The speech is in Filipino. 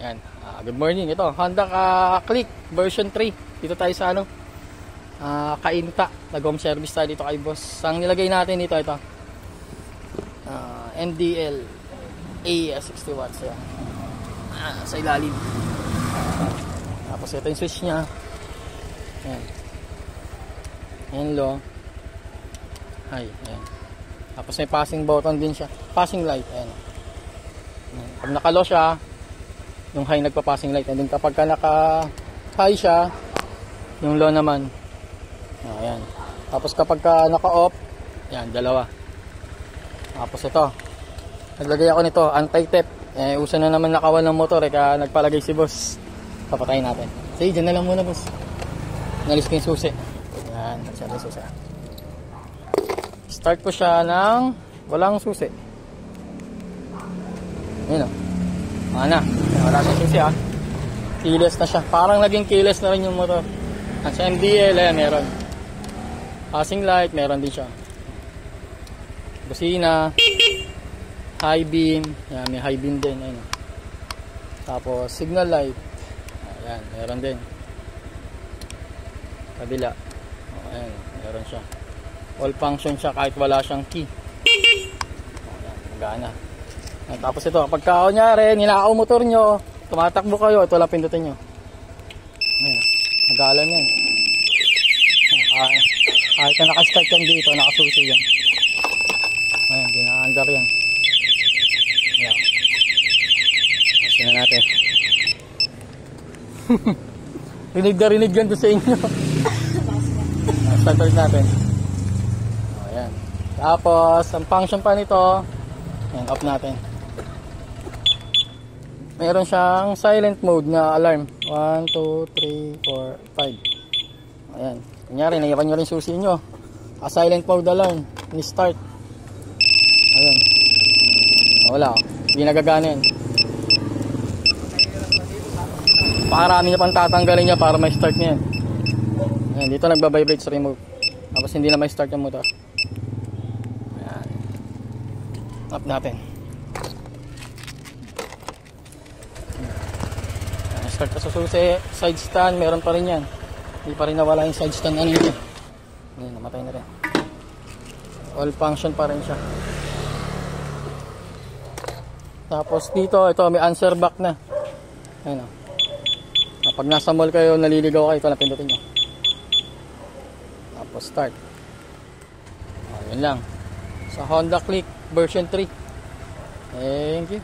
Yan. Good morning. Ito, Honda Click version 3. Dito tayo sa Kainta. Nag-home service tayo dito kay boss. Ang nilagay natin dito, ito. NDL A 60 watts. Yan. Sa ilalim. Tapos ito yung switch nya. Yan. Yan low. High. Yan. Tapos may passing button din siya. Passing light. Ayan. Pag naka-low siya, yung high nagpa-passing light. And then kapag ka naka-high siya, yung low naman. Ayan. Tapos kapag ka naka-off, yan, dalawa. Tapos ito. Naglagay ako nito, anti-tap. Uso na naman nakawal ng motor, kaya nagpalagay si boss. Papatayin natin. Sige, dyan na lang muna, boss. Nalis ko yung susi. Yan, nagsari yung susi. Start ko siya ng walang susi. Yun o. Wala siyang susi Keyless na siya. Parang naging keyless na rin yung motor. At sa MDL, meron. Passing light, meron din siya. Busina. High beam. Yan, may high beam din. Ayan. Tapos signal light. Ayan, meron din. Kabila. Ayan, meron siya. All function siya kahit wala siyang key. Ayan, magana. Ayan, tapos ito, kapag kunyari nilakaw motor nyo, tumatakbo kayo, ito lang pindutin nyo. Ayan, mag-aalarm yan. Kahit na nakastart yan dito, nakasuso yan. Ayan, gina-under yan. Ayan. Asin na natin. Rinig na rinig yan doon sa inyo. Start ulit natin. Ayan. Tapos, ang function pa nito, ayan, off natin. Meron siyang silent mode na alarm. 1, 2, 3, 4, 5. Ayan. Kunyari, naiwan nyo rin susi nyo. Silent mode alarm. Ni-start. Ayan. Wala. Hindi nagagana yan. Pakarami niya pang tatanggalin niya para may start niya yan. Ayan. Dito nagbabibrate sa remote. Tapos hindi na may start yung motor. Ayan. Up natin. Ayan. Start ka sa susi. Side stand. Meron pa rin yan. Hindi pa rin nawala yung side stand. Ano yun? Ayan. Namatay na rin. All function pa rin siya. Tapos dito. Ito may answer back na. Ayan o. Pag nasa mall kayo, naliligaw kayo. Ito na pindutin nyo. Tapos start. Yun lang. Sa Honda Click version 3. Thank you.